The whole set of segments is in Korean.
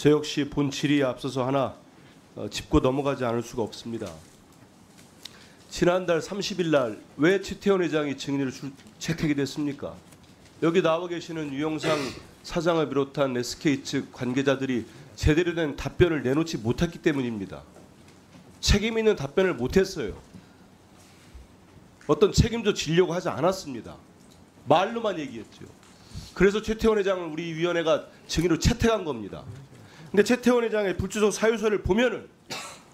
저 역시 본 질의에 앞서서 하나 짚고 넘어가지 않을 수가 없습니다. 지난달 30일 날 왜 최태원 회장이 증인으로 채택이 됐습니까? 여기 나와 계시는 유영상 사장을 비롯한 SK 측 관계자들이 제대로 된 답변을 내놓지 못했기 때문입니다. 책임 있는 답변을 못했어요. 어떤 책임져 지려고 하지 않았습니다. 말로만 얘기했죠. 그래서 최태원 회장을 우리 위원회가 증인으로 채택한 겁니다. 근데 최태원 회장의 불주소 사유서를 보면은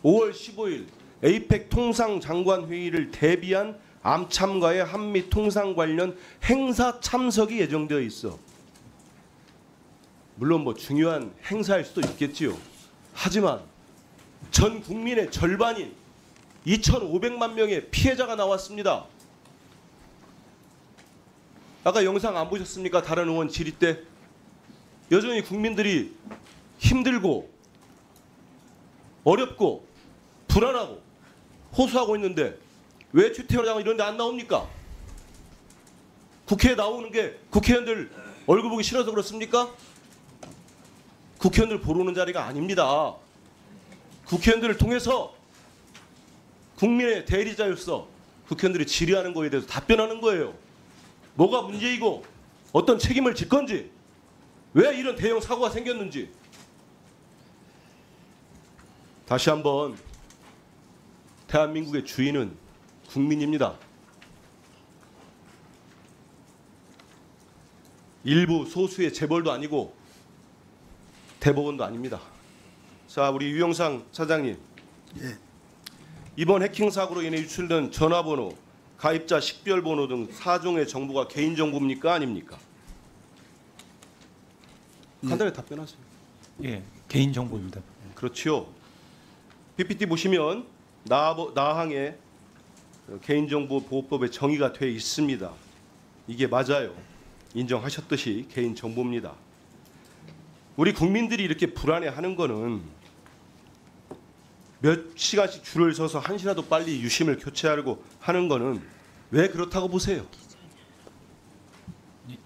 5월 15일 에이펙 통상장관 회의를 대비한 암참과의 한미 통상 관련 행사 참석이 예정되어 있어. 물론 뭐 중요한 행사일 수도 있겠지요. 하지만 전 국민의 절반인 2,500만 명의 피해자가 나왔습니다. 아까 영상 안 보셨습니까? 다른 의원 질의 때 여전히 국민들이 힘들고 어렵고 불안하고 호소하고 있는데 왜 최태원 장관 이런 데 안 나옵니까? 국회에 나오는 게 국회의원들 얼굴 보기 싫어서 그렇습니까? 국회의원들 보러 오는 자리가 아닙니다. 국회의원들을 통해서 국민의 대리자로서 국회의원들이 질의하는 거에 대해서 답변하는 거예요. 뭐가 문제이고 어떤 책임을 질 건지, 왜 이런 대형 사고가 생겼는지. 다시 한번 대한민국의 주인은 국민입니다. 일부 소수의 재벌도 아니고 대법원도 아닙니다. 자, 우리 유영상 사장님. 예. 이번 해킹 사고로 인해 유출된 전화번호, 가입자 식별번호 등 4종의 정보가 개인정보입니까? 아닙니까? 간단히 답변하세요. 예, 개인정보입니다. 그렇지요. PPT 보시면 나항의 개인정보보호법에 정의가 되어 있습니다. 이게 맞아요. 인정하셨듯이 개인정보입니다. 우리 국민들이 이렇게 불안해하는 거는 몇 시간씩 줄을 서서 한 시라도 빨리 유심을 교체하려고 하는 거는 왜 그렇다고 보세요?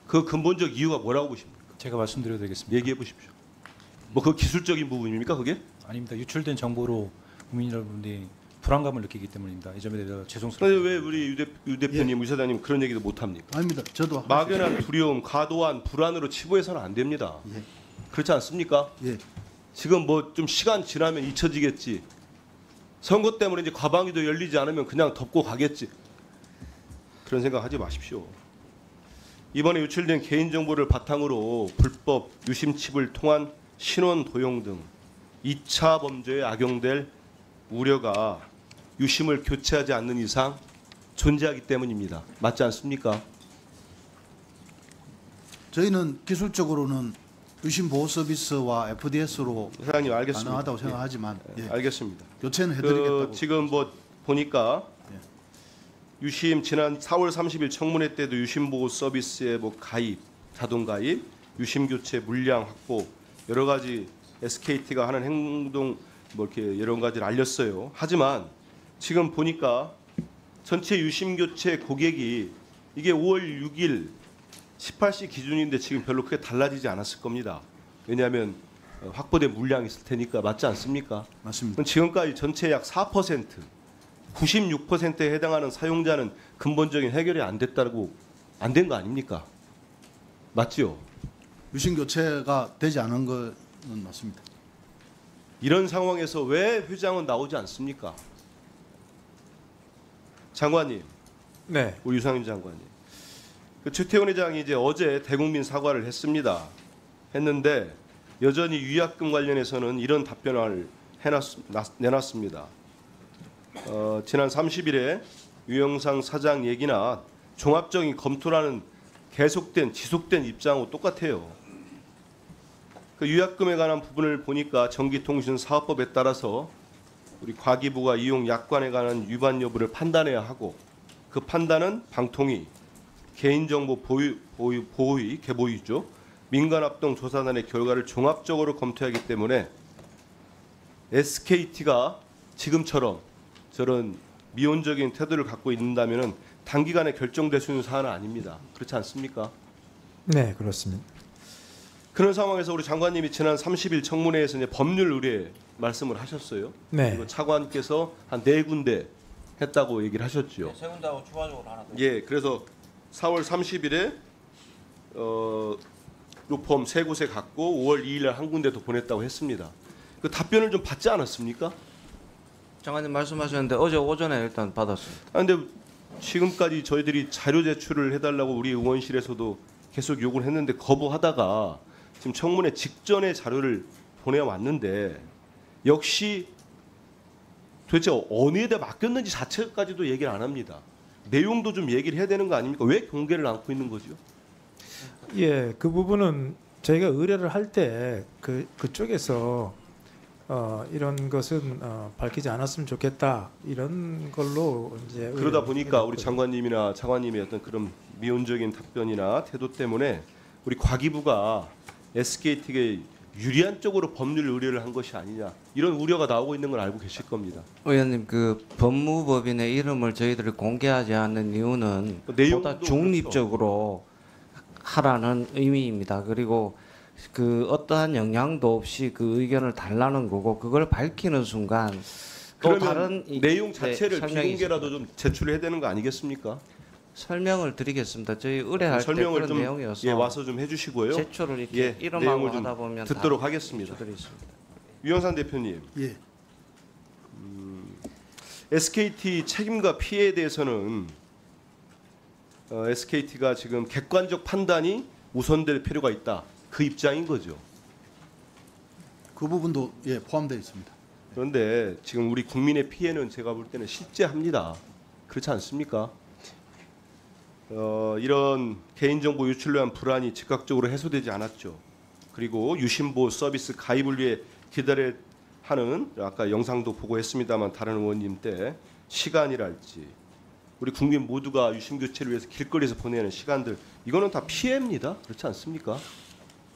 그 근본적 이유가 뭐라고 보십니까? 제가 말씀드려도 되겠습니다. 얘기해 보십시오. 뭐 그 기술적인 부분입니까, 그게? 아닙니다. 유출된 정보로 국민 여러분들이 불안감을 느끼기 때문입니다. 이 점에 대해서 죄송스럽습니다. 왜 우리 유 대표님, 유 사장님 그런 얘기도 못 합니까? 아닙니다. 저도 막연한 두려움, 과도한 불안으로 치부해서는 안 됩니다. 예. 그렇지 않습니까? 예. 지금 뭐 좀 시간 지나면 잊혀지겠지. 선거 때문에 이제 과방위도 열리지 않으면 그냥 덮고 가겠지. 그런 생각하지 마십시오. 이번에 유출된 개인정보를 바탕으로 불법 유심칩을 통한 신원 도용 등 2차 범죄에 악용될 우려가 유심을 교체하지 않는 이상 존재하기 때문입니다. 맞지 않습니까? 저희는 기술적으로는 유심 보호 서비스와 FDS로 사장님 알겠습니다. 가능하다고 생각하지만 예, 예. 알겠습니다. 교체는 해드리겠다고. 지금 뭐 보니까 유심 지난 4월 30일 청문회 때도 유심 보호 서비스에 뭐 가입, 자동 가입, 유심 교체 물량 확보 여러 가지 SKT가 하는 행동 뭐 이렇게 여러 가지를 알렸어요. 하지만 지금 보니까 전체 유심 교체 고객이 이게 5월 6일 18시 기준인데 지금 별로 크게 달라지지 않았을 겁니다. 왜냐하면 확보된 물량이 있을 테니까. 맞지 않습니까? 맞습니다. 지금까지 전체 약 4%, 96%에 해당하는 사용자는 근본적인 해결이 안 됐다고 안 된 거 아닙니까? 맞지요? 유심 교체가 되지 않은 것은 맞습니다. 이런 상황에서 왜 회장은 나오지 않습니까? 장관님, 네. 우리 유상윤 장관님. 그 최태원 회장이 이제 어제 대국민 사과를 했는데 여전히 위약금 관련해서는 이런 답변을 내놨습니다. 지난 30일에 유영상 사장 얘기나 종합적인 검토라는 지속된 입장하고 똑같아요. 그 유약금에 관한 부분을 보니까 전기통신사업법에 따라서 우리 과기부가 이용 약관에 관한 위반 여부를 판단해야 하고 그 판단은 방통위, 개인정보 보호위, 개보위죠. 민간합동 조사단의 결과를 종합적으로 검토하기 때문에 SKT가 지금처럼 저런 미온적인 태도를 갖고 있는다면 단기간에 결정될 수 있는 사안은 아닙니다. 그렇지 않습니까? 네, 그렇습니다. 그런 상황에서 우리 장관님이 지난 30일 청문회에서 이제 법률 의뢰 말씀을 하셨어요. 네. 그리고 차관께서 한 4군데 했다고 얘기를 하셨죠. 세 군데하고 추가적으로 하나 더. 예, 그래서 4월 30일에 로펌 3곳에 갔고 5월 2일 날 한 군데 더 보냈다고 했습니다. 그 답변을 좀 받지 않았습니까? 장관님 말씀하셨는데 어제 오전에 일단 받았습니다. 아, 근데 지금까지 저희들이 자료 제출을 해달라고 우리 의원실에서도 계속 요구를 했는데 거부하다가 지금 청문회 직전에 자료를 보내왔는데 역시 도대체 어느 에다 맡겼는지 자체까지도 얘기를 안 합니다. 내용도 좀 얘기를 해야 되는 거 아닙니까? 왜 공개를 않고 있는 거죠? 예, 그 부분은 저희가 의뢰를 할 때 그쪽에서 이런 것은 밝히지 않았으면 좋겠다 이런 걸로 이제 그러다 보니까 우리 해놨거든요. 장관님이나 차관님의 어떤 그런 미온적인 답변이나 태도 때문에 우리 과기부가 SKT에 유리한 쪽으로 법률 의뢰를 한 것이 아니냐 이런 우려가 나오고 있는 걸 알고 계실 겁니다. 의원님 그 법무법인의 이름을 저희들이 공개하지 않는 이유는 내용도 보다 중립적으로 하라는 의미입니다. 그리고 그 어떠한 영향도 없이 그 의견을 달라는 거고 그걸 밝히는 순간 또 그러면 다른 내용 자체를 설명이 비공개라도 좀 제출해야 되는 거 아니겠습니까? 설명을 드리겠습니다. 저희 의뢰할 때 설명을 그런 좀 내용이어서 예, 와서 좀 해주시고요. 제출을 이렇게 예, 이름하고 내용을 좀 하다 보면 듣도록 다 하겠습니다. 드리겠습니다. 유영산 대표님, 예. SKT 책임과 피해에 대해서는 SKT가 지금 객관적 판단이 우선될 필요가 있다. 그 입장인 거죠. 그 부분도 예, 포함되어 있습니다. 그런데 지금 우리 국민의 피해는 제가 볼 때는 실제합니다. 그렇지 않습니까? 이런 개인정보 유출로 한 불안이 즉각적으로 해소되지 않았죠. 그리고 유심보호 서비스 가입을 위해 기다려 하는 아까 영상도 보고 했습니다만 다른 의원님 때 시간이랄지 우리 국민 모두가 유심 교체를 위해서 길거리에서 보내는 시간들 이거는 다 피해입니다. 그렇지 않습니까?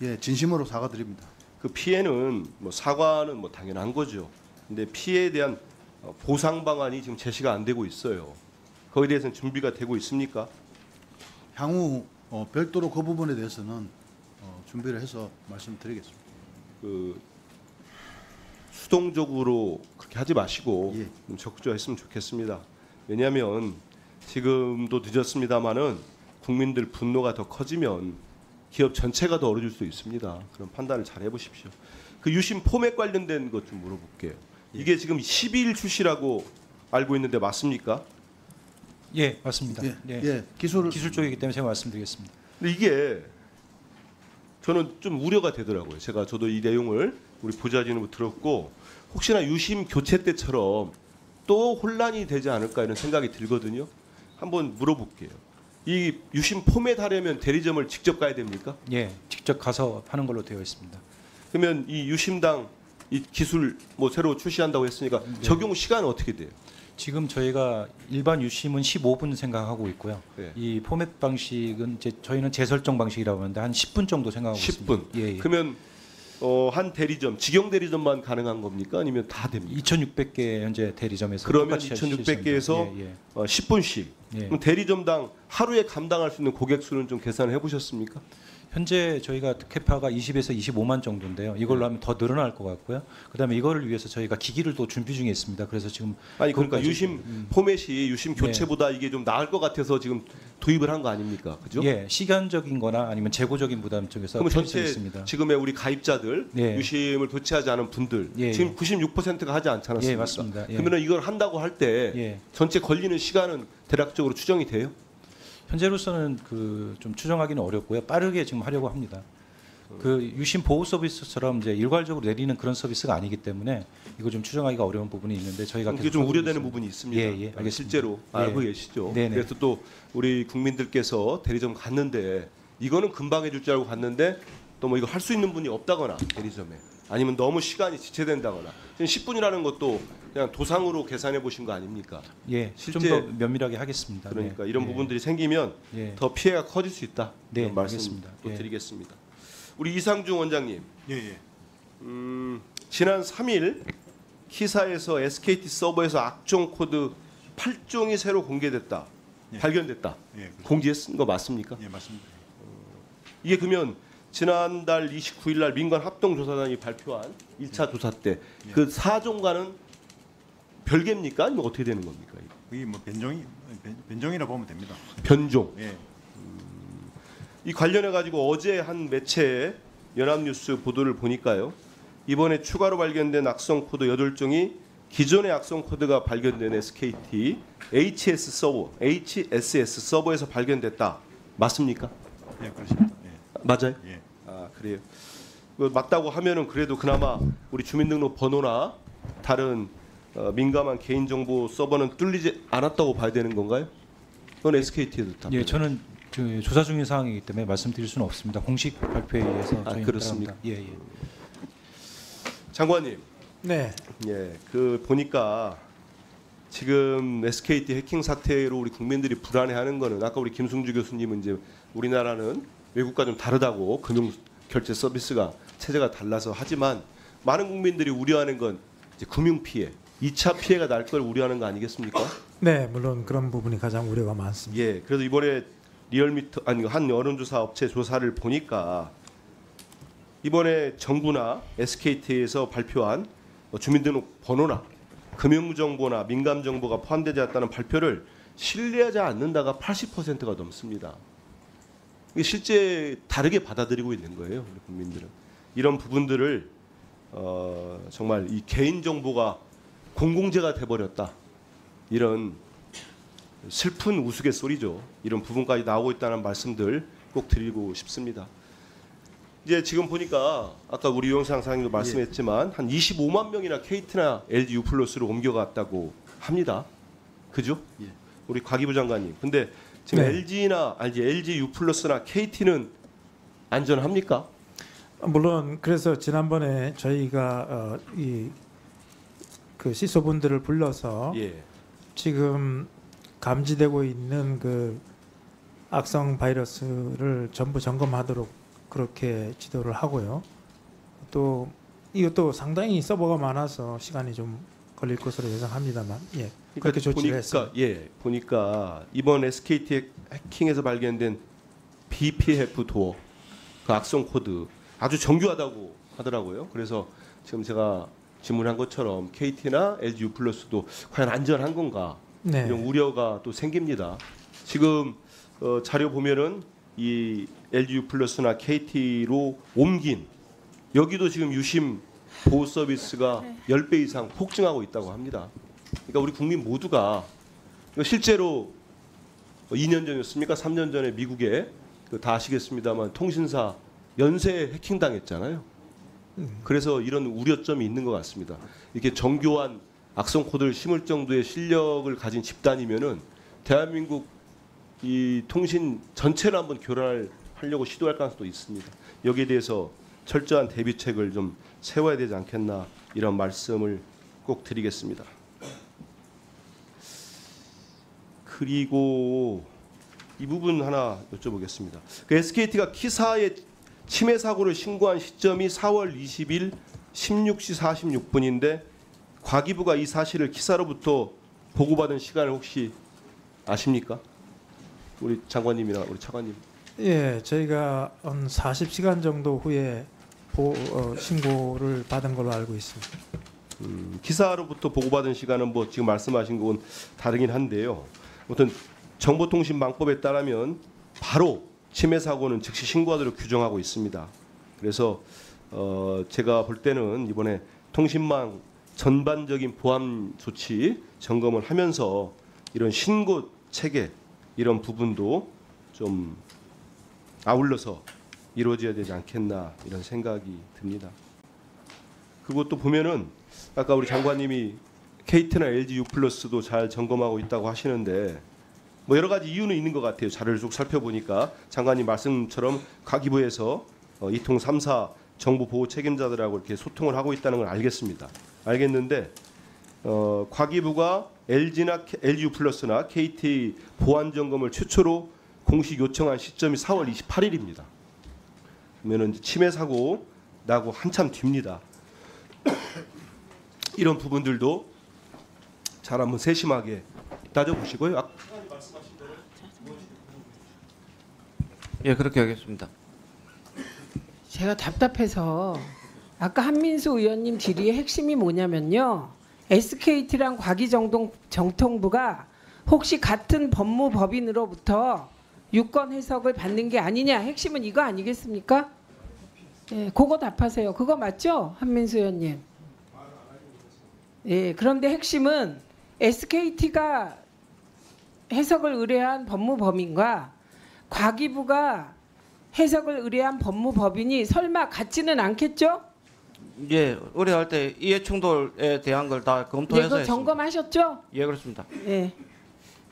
예, 진심으로 사과드립니다. 그 피해는 뭐 사과는 뭐 당연한 거죠. 근데 피해에 대한 보상 방안이 지금 제시가 안 되고 있어요. 거기에 대해서는 준비가 되고 있습니까? 향후 별도로 그 부분에 대해서는 준비를 해서 말씀드리겠습니다. 그 수동적으로 그렇게 하지 마시고 예. 좀 적극적으로 했으면 좋겠습니다. 왜냐하면 지금도 늦었습니다마는 국민들 분노가 더 커지면 기업 전체가 더 어려질 수 있습니다. 그런 판단을 잘 해보십시오. 그 유심 포맷 관련된 것 좀 물어볼게요. 이게 지금 12일 출시라고 알고 있는데 맞습니까? 예, 맞습니다. 예, 예. 예, 기술 기술 쪽이기 때문에 제가 말씀드리겠습니다. 근데 이게 저는 좀 우려가 되더라고요. 저도 이 내용을 우리 보좌진으로 들었고 혹시나 유심 교체 때처럼 또 혼란이 되지 않을까 이런 생각이 들거든요. 한번 물어볼게요. 이 유심 포맷 하려면 대리점을 직접 가야 됩니까? 예, 직접 가서 하는 걸로 되어 있습니다. 그러면 이 유심당 이 기술 뭐 새로 출시한다고 했으니까 네. 적용 시간은 어떻게 돼요? 지금 저희가 일반 유심은 15분 생각하고 있고요. 네. 이 포맷 방식은 이제 저희는 재설정 방식이라고 하는데 한 10분 정도 생각하고 10분. 있습니다. 예, 예. 그러면 한 대리점, 직영 대리점만 가능한 겁니까? 아니면 다 됩니까? 2,600개 현재 대리점에서 그러면 똑같이 할 2,600개에서 수 있습니다. 예, 10분씩. 예. 그럼 대리점당 하루에 감당할 수 있는 고객 수는 좀 계산을 해보셨습니까? 현재 저희가 캐파가 20에서 25만 정도인데요. 이걸로 네. 하면 더 늘어날 것 같고요. 그다음에 이거를 위해서 저희가 기기를 또 준비 중에 있습니다. 그래서 지금 아니 그러니까 그것까지- 유심 포맷이 유심 교체보다 이게 좀 나을 것 같아서 지금 도입을 한 거 아닙니까? 그죠? 예, 시간적인거나 아니면 재고적인 부담 쪽에서 그럼 필요성이 전체 있습니다. 지금의 우리 가입자들 예. 유심을 교체하지 않은 분들 예, 지금 96%가 하지 않지 않았습니까? 예, 맞습니다. 예. 그러면 이걸 한다고 할 때 예. 전체 걸리는 시간은 대략적으로 추정이 돼요? 현재로서는 그 좀 추정하기는 어렵고요. 빠르게 지금 하려고 합니다. 그 유심 보호 서비스처럼 이제 일괄적으로 내리는 그런 서비스가 아니기 때문에 이거 좀 추정하기가 어려운 부분이 있는데 저희가 이게 계속 좀 하고 우려되는 있습니다. 부분이 있습니다. 예, 예, 알겠습니다. 실제로 예. 알고 계시죠. 네네. 그래서 또 우리 국민들께서 대리점 갔는데 이거는 금방 해줄 줄 알고 갔는데 또 뭐 이거 할 수 있는 분이 없다거나 대리점에 아니면 너무 시간이 지체된다거나 지금 10분이라는 것도 그냥 도상으로 계산해 보신 거 아닙니까? 예, 실제- 좀 더 면밀하게 하겠습니다. 그러니까 네. 이런 예. 부분들이 생기면 예. 더 피해가 커질 수 있다. 네, 이런 말씀 알겠습니다. 또 예. 드리겠습니다. 우리 이상중 원장님, 예, 예. 지난 3일 키사에서 SKT 서버에서 악종 코드 8종이 새로 공개됐다, 예. 발견됐다, 예, 공지했은 거 맞습니까? 예, 맞습니다. 이게 그러면 지난달 29일 날 민간 합동조사단이 발표한 1차 조사 때 그 4종과는 별개입니까? 아니면 어떻게 되는 겁니까? 이게 뭐 변종이라 보면 됩니다. 변종. 예. 이 관련해 가지고 어제 한 매체에 연합뉴스 보도를 보니까요. 이번에 추가로 발견된 악성 코드 8종이 기존의 악성 코드가 발견된 SKT HSS 서버에서 발견됐다. 맞습니까? 예, 그렇습니다. 예. 맞아요. 예. 아, 그래요. 맞다고 하면은 그래도 그나마 우리 주민등록 번호나 다른 민감한 개인정보 서버는 뚫리지 않았다고 봐야 되는 건가요? 그건 SKT에도 답변. 예, 저는 그 조사 중인 상황이기 때문에 말씀드릴 수는 없습니다. 공식 발표에 의해서 아, 저희는 그렇습니까? 따릅니다. 예, 예. 장관님, 네. 예, 그 보니까 지금 SKT 해킹 사태로 우리 국민들이 불안해하는 거는 아까 우리 김승주 교수님은 이제 우리나라는 외국과 좀 다르다고 금융 결제 서비스가 체제가 달라서 하지만 많은 국민들이 우려하는 건 이제 금융 피해, 2차 피해가 날 걸 우려하는 거 아니겠습니까? 네, 물론 그런 부분이 가장 우려가 많습니다. 예, 그래서 이번에 리얼미터 아니 한 여론조사 업체 조사를 보니까 이번에 정부나 SKT에서 발표한 주민등록 번호나 금융정보나 민감정보가 포함되지 않았다는 발표를 신뢰하지 않는다가 80%가 넘습니다. 이게 실제 다르게 받아들이고 있는 거예요, 우리 국민들은. 이런 부분들을 정말 이 개인정보가 공공재가 돼버렸다. 이런 슬픈 우스갯소리죠. 이런 부분까지 나오고 있다는 말씀들 꼭 드리고 싶습니다. 이제 지금 보니까 아까 우리 유영상 사장님도 말씀했지만 한 25만 명이나 KT나 LG U+로 옮겨갔다고 합니다. 그죠? 예. 우리 과기부 장관님. 근데 지금 네. LG U+나 KT는 안전합니까? 물론 그래서 지난번에 저희가 그 시소분들을 불러서 예. 지금 감지되고 있는 그 악성 바이러스를 전부 점검하도록 그렇게 지도를 하고요. 또 이것도 상당히 서버가 많아서 시간이 좀 걸릴 것으로 예상합니다만, 예, 그렇게 조치를 했습니다. 예, 보니까 이번 SKT 해킹에서 발견된 BPF 도어 그 악성 코드 아주 정교하다고 하더라고요. 그래서 지금 제가 질문한 것처럼 KT나 LG U+도 과연 안전한 건가 네, 이런 우려가 또 생깁니다. 지금 자료 보면은 이 LG U+나 KT로 옮긴 여기도 지금 유심 보호 서비스가 10배 이상 폭증하고 있다고 합니다. 그러니까 우리 국민 모두가 이거 실제로 2년 전이었습니까? 3년 전에 미국에 다 아시겠습니다만 통신사 연쇄 해킹 당했잖아요. 그래서 이런 우려점이 있는 것 같습니다. 이렇게 정교한 악성 코드를 심을 정도의 실력을 가진 집단이면은 대한민국 이 통신 전체를 한번 교란하려고 시도할 가능성도 있습니다. 여기에 대해서 철저한 대비책을 좀 세워야 되지 않겠나 이런 말씀을 꼭 드리겠습니다. 그리고 이 부분 하나 여쭤보겠습니다. 그 SKT가 키사의 침해 사고를 신고한 시점이 4월 20일 16시 46분인데 과기부가 이 사실을 키사로부터 보고받은 시간을 혹시 아십니까? 우리 장관님이나 우리 차관님. 예, 저희가 한 40시간 정도 후에 신고를 받은 걸로 알고 있습니다. 기사로부터 보고받은 시간은 뭐 지금 말씀하신 건 다르긴 한데요. 아무튼 정보통신망법에 따르면 바로 침해 사고는 즉시 신고하도록 규정하고 있습니다. 그래서 제가 볼 때는 이번에 통신망 전반적인 보안 조치 점검을 하면서 이런 신고 체계 이런 부분도 좀 아울러서 이루어져야 되지 않겠나 이런 생각이 듭니다. 그것도 보면은 아까 우리 장관님이 KT나 LG U+도 잘 점검하고 있다고 하시는데 뭐 여러 가지 이유는 있는 것 같아요. 자료를 쭉 살펴보니까 장관님 말씀처럼 과기부에서 2통 3사 정보 보호 책임자들하고 이렇게 소통을 하고 있다는 걸 알겠습니다. 알겠는데 과기부가 LG U+나 KT 보안 점검을 최초로 공식 요청한 시점이 4월 28일입니다. 그러면은 침해 사고 나고 한참 뒤입니다. 이런 부분들도 잘 한번 세심하게 따져보시고요. 예, 그렇게 하겠습니다. 제가 답답해서 아까 한민수 의원님 질의의 핵심이 뭐냐면요. SKT랑 과기정통부가 혹시 같은 법무법인으로부터 유권 해석을 받는 게 아니냐. 핵심은 이거 아니겠습니까? 예, 그거 답하세요. 그거 맞죠? 한민수 의원님. 예, 그런데 핵심은 SKT가 해석을 의뢰한 법무법인과 과기부가 해석을 의뢰한 법무법인이 설마 같지는 않겠죠? 예, 의뢰할 때 이해 충돌에 대한 걸 다 네, 검토해서 그거 했습니다. 점검하셨죠? 예, 그렇습니다. 예.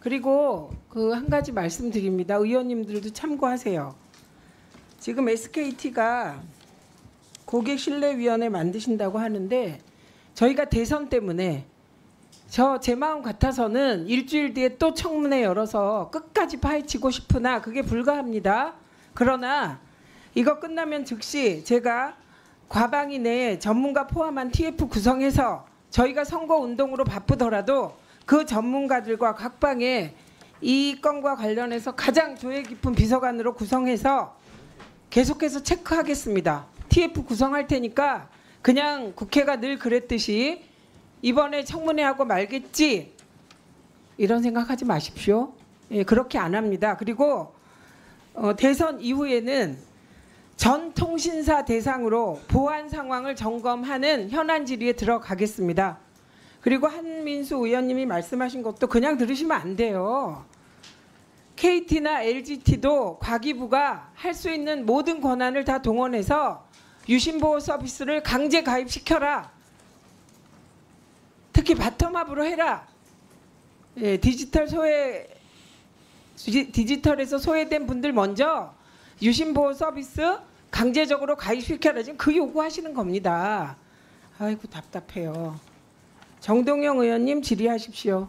그리고 그 한 가지 말씀드립니다. 의원님들도 참고하세요. 지금 SKT가 고객신뢰위원회 만드신다고 하는데 저희가 대선 때문에 제 마음 같아서는 일주일 뒤에 또 청문회 열어서 끝까지 파헤치고 싶으나 그게 불가합니다. 그러나 이거 끝나면 즉시 제가 과방위 내에 전문가 포함한 TF 구성해서 저희가 선거운동으로 바쁘더라도 그 전문가들과 각 방에 이 건과 관련해서 가장 조회 깊은 비서관으로 구성해서 계속해서 체크하겠습니다. TF 구성할 테니까 그냥 국회가 늘 그랬듯이 이번에 청문회하고 말겠지 이런 생각하지 마십시오. 예, 그렇게 안 합니다. 그리고 대선 이후에는 전 통신사 대상으로 보안 상황을 점검하는 현안 질의에 들어가겠습니다. 그리고 한민수 의원님이 말씀하신 것도 그냥 들으시면 안 돼요. KT나 LGT도 과기부가 할 수 있는 모든 권한을 다 동원해서 유심보호 서비스를 강제 가입시켜라. 특히 바텀업으로 해라. 예, 디지털에서 소외된 분들 먼저 유심보호 서비스 강제적으로 가입시켜라. 지금 그 요구하시는 겁니다. 아이고 답답해요. 정동영 의원님 질의하십시오.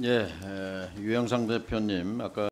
예, 유영상 대표님 아까